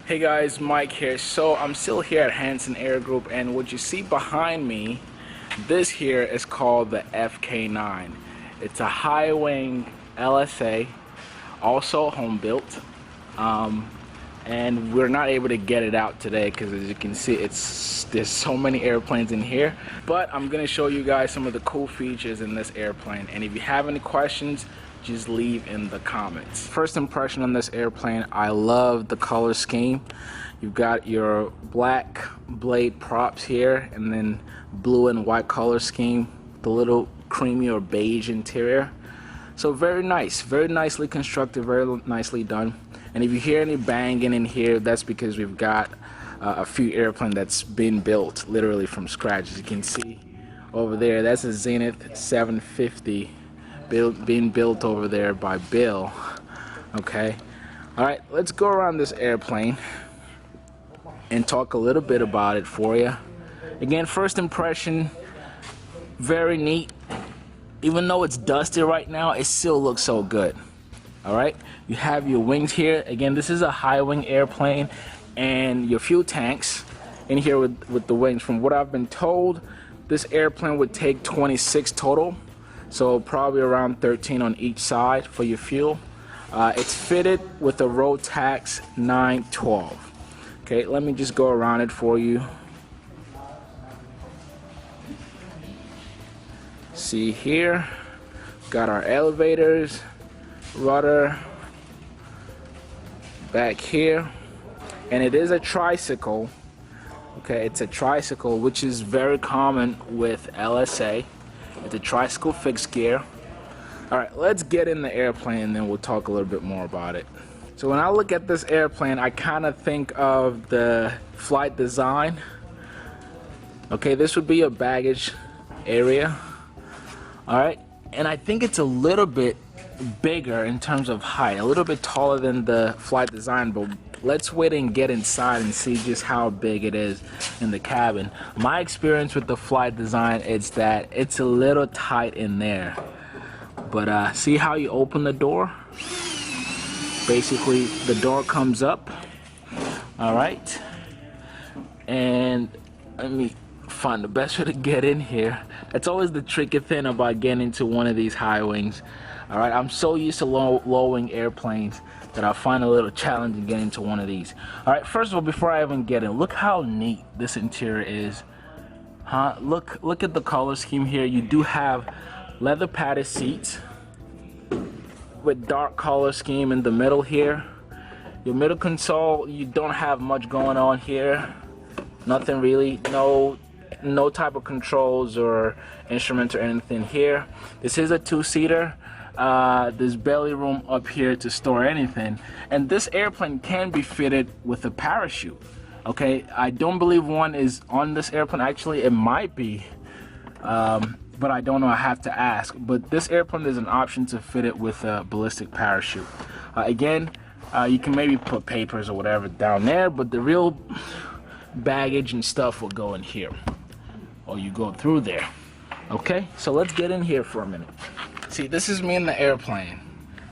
Hey guys, Mike here. So I'm still here at Hansen Air Group, and what you see behind me, this here is called the FK9. It's a high wing LSA, also home built, and we're not able to get it out today because, as you can see, there's so many airplanes in here. But I'm gonna show you guys some of the cool features in this airplane, and if you have any questions, just leave in the comments. First impression on this airplane, I love the color scheme. You've got your black blade props here, and then blue and white color scheme, the little creamy or beige interior. So very nice, very nicely constructed, very nicely done. And if you hear any banging in here, that's because we've got a few airplanes that's been built literally from scratch. As you can see over there, that's a Zenith 750 being built over there by Bill. Okay, all right, let's go around this airplane and talk a little bit about it for you. Again, first impression, very neat. Even though it's dusty right now, it still looks so good. All right, you have your wings here. Again, this is a high wing airplane, and your fuel tanks in here with the wings. From what I've been told, this airplane would take 26 total, so probably around 13 on each side for your fuel. It's fitted with a Rotax 912. Okay, let me just go around it for you. See here, got our elevators, rudder back here, and it is a tricycle. Okay, it's a tricycle, which is very common with LSA. It's a tricycle fixed gear. All right, let's get in the airplane and then we'll talk a little bit more about it. So when I look at this airplane, I kind of think of the Flight Design. Okay, this would be a baggage area. All right, and I think it's a little bit bigger in terms of height, a little bit taller than the Flight Design, but let's wait and get inside and see just how big it is in the cabin. My experience with the Flight Design is that it's a little tight in there, but see how you open the door? Basically, the door comes up. All right, and let me find the best way to get in here. It's always the tricky thing about getting into one of these high wings. All right, I'm so used to low wing airplanes that I find a little challenging getting into one of these. All right, first of all, before I even get in, look how neat this interior is. Huh? Look at the color scheme here. You do have leather padded seats with dark color scheme in the middle here. Your middle console, you don't have much going on here. Nothing really, no type of controls or instruments or anything here. This is a two-seater. There's belly room up here to store anything, and this airplane can be fitted with a parachute. Okay, I don't believe one is on this airplane. Actually, it might be, but I don't know. I have to ask. But this airplane, there's an option to fit it with a ballistic parachute. Again, you can maybe put papers or whatever down there, but the real baggage and stuff will go in here, or you go through there. Okay, so let's get in here for a minute. See, this is me in the airplane.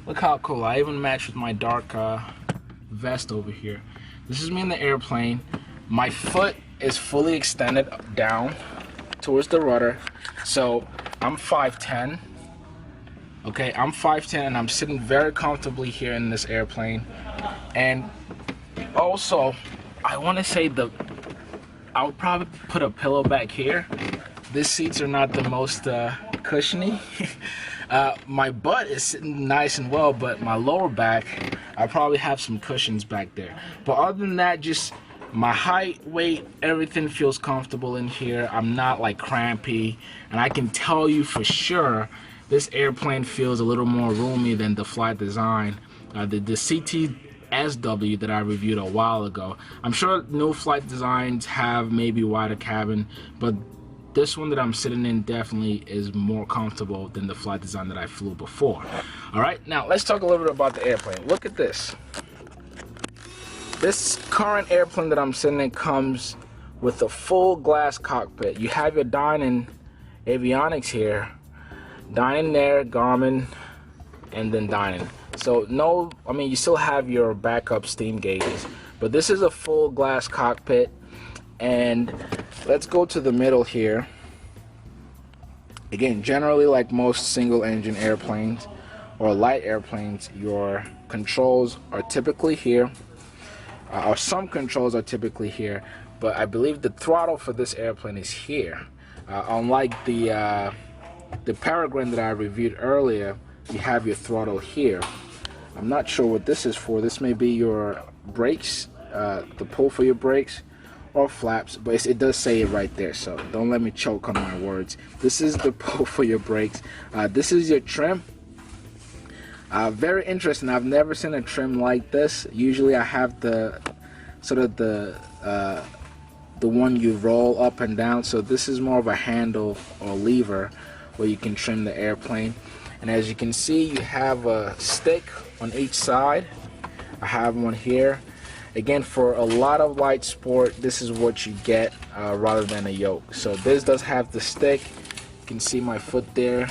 Look how cool. I even matched with my dark vest over here. This is me in the airplane. My foot is fully extended down towards the rudder. So I'm 5'10". Okay, I'm 5'10", and I'm sitting very comfortably here in this airplane. And also, I want to say I would probably put a pillow back here. These seats are not the most cushiony. My butt is sitting nice and well, but my lower back, I probably have some cushions back there. But other than that, just my height, weight, everything feels comfortable in here. I'm not like crampy, and I can tell you for sure this airplane feels a little more roomy than the Flight Design. The CTSW that I reviewed a while ago. I'm sure new Flight Designs have maybe wider cabin, but this one that I'm sitting in definitely is more comfortable than the Flight Design that I flew before. All right, now let's talk a little bit about the airplane. Look at this. This current airplane that I'm sitting in comes with a full glass cockpit. You have your Dynon avionics here, Dynon and Garmin, and then Dynon. So no, I mean, you still have your backup steam gauges, But this is a full glass cockpit. And let's go to the middle here. Again, generally, like most single engine airplanes or light airplanes, your controls are typically here, or some controls are typically here, but I believe the throttle for this airplane is here. Unlike the Peregrine that I reviewed earlier, you have your throttle here. I'm not sure what this is for. This may be your brakes, the pull for your brakes or flaps, but it does say it right there, so don't let me choke on my words. This is the pull for your brakes. This is your trim. Very interesting. I've never seen a trim like this. Usually I have the sort of the one you roll up and down, so this is more of a handle or lever where you can trim the airplane. And as you can see, you have a stick on each side. I have one here. Again, for a lot of light sport, this is what you get rather than a yoke. So this does have the stick. You can see my foot there.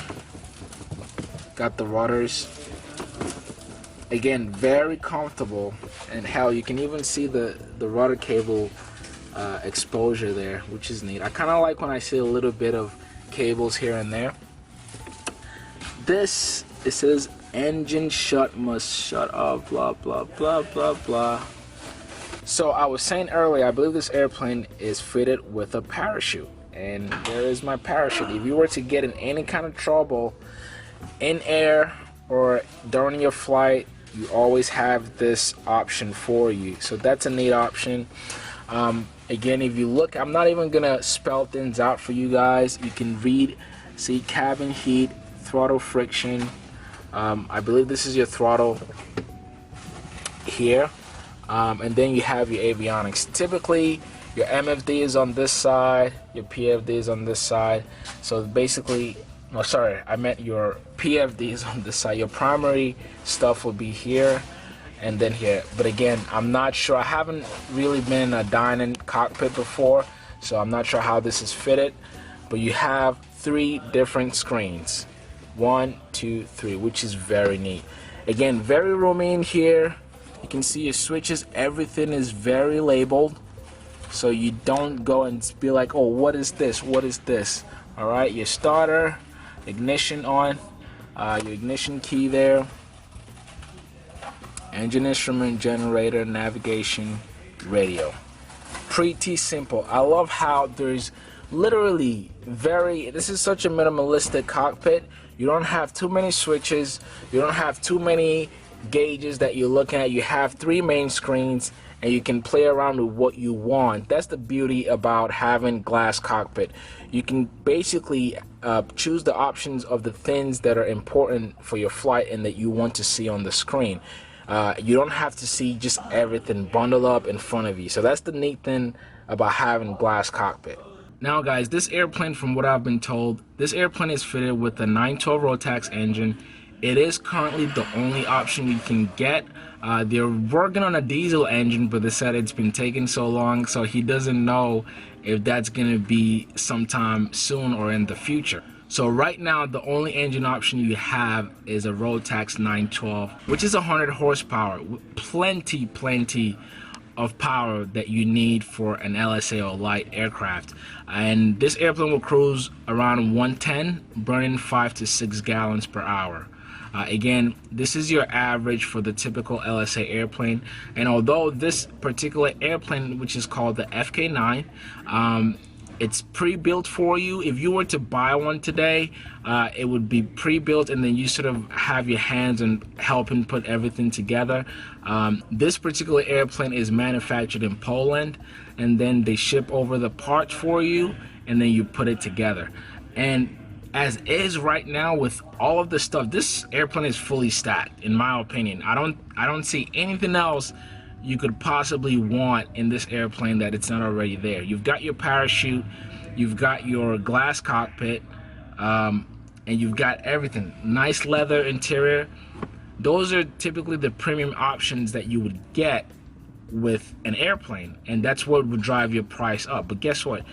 Got the rudders. Again, very comfortable, and hell, you can even see the rudder cable exposure there, which is neat. I kind of like when I see a little bit of cables here and there. This, it says engine shut must shut off, blah blah blah blah blah. So I was saying earlier, I believe this airplane is fitted with a parachute, and there is my parachute. If you were to get in any kind of trouble in air or during your flight, you always have this option for you. So that's a neat option. Again, if you look, I'm not even gonna spell things out for you guys. You can read, see cabin heat, throttle friction. I believe this is your throttle here. And then you have your avionics. Typically, your MFD is on this side, your PFD is on this side. So basically, no, sorry, I meant your PFD is on this side. Your primary stuff will be here and then here. But again, I'm not sure. I haven't really been in a Dynon cockpit before, so I'm not sure how this is fitted. But you have 3 different screens. 1, 2, 3, which is very neat. Again, very roomy in here. You can see your switches, everything is very labeled, so you don't go and be like, oh, what is this, what is this? All right, your starter, ignition on, your ignition key there, engine instrument, generator, navigation, radio. Pretty simple. I love how there's literally this is such a minimalistic cockpit. You don't have too many switches, you don't have too many gauges that you're looking at. You have 3 main screens, and you can play around with what you want. That's the beauty about having glass cockpit. You can basically choose the options of the things that are important for your flight and that you want to see on the screen. You don't have to see just everything bundled up in front of you. So that's the neat thing about having glass cockpit. Now guys, this airplane, from what I've been told, this airplane is fitted with a 912 Rotax engine. It is currently the only option you can get. They're working on a diesel engine, but they said it's been taking so long, so he doesn't know if that's going to be sometime soon or in the future. So right now, the only engine option you have is a Rotax 912, which is 100 horsepower, with plenty of power that you need for an LSA or light aircraft. And this airplane will cruise around 110, burning 5 to 6 gallons per hour. Again, this is your average for the typical LSA airplane, and although this particular airplane, which is called the FK9, it's pre-built for you. If you were to buy one today, it would be pre-built, and then you sort of have your hands and helping put everything together. This particular airplane is manufactured in Poland, and then they ship over the parts for you, and then you put it together. And as is right now with all of the stuff, this airplane is fully stacked, in my opinion. I don't see anything else you could possibly want in this airplane that it's not already there. You've got your parachute, you've got your glass cockpit, and you've got everything. Nice leather interior. Those are typically the premium options that you would get with an airplane, and that's what would drive your price up. But guess what?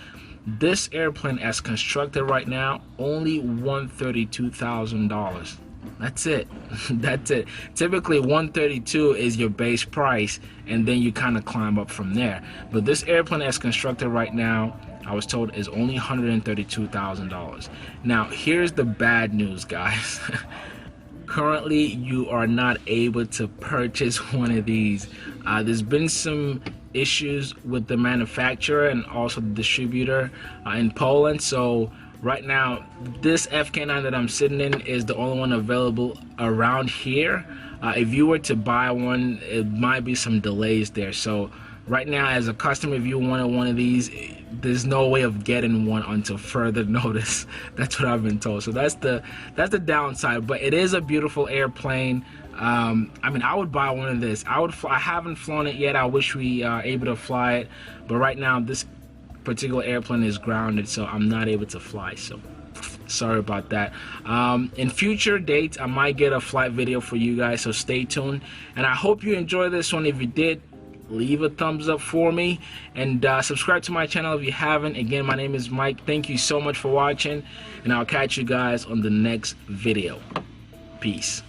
This airplane, as constructed right now, only $132,000. That's it. That's it. Typically 132 is your base price, and then you kind of climb up from there. But this airplane as constructed right now, I was told, is only $132,000. Now here's the bad news, guys. Currently you are not able to purchase one of these. There's been some issues with the manufacturer and also the distributor in Poland, so right now this FK9 that I'm sitting in is the only one available around here. If you were to buy one, it might be some delays there. So right now, as a customer, if you wanted one of these, there's no way of getting one until further notice. That's what I've been told. So that's the downside. But it is a beautiful airplane. I mean, I would buy one of this. I haven't flown it yet. I wish we are able to fly it, but right now this particular airplane is grounded, so I'm not able to fly. So sorry about that. In future dates, I might get a flight video for you guys, so stay tuned. And I hope you enjoy this one. If you did, leave a thumbs up for me, and subscribe to my channel if you haven't. Again, my name is Mike. Thank you so much for watching, and I'll catch you guys on the next video. Peace.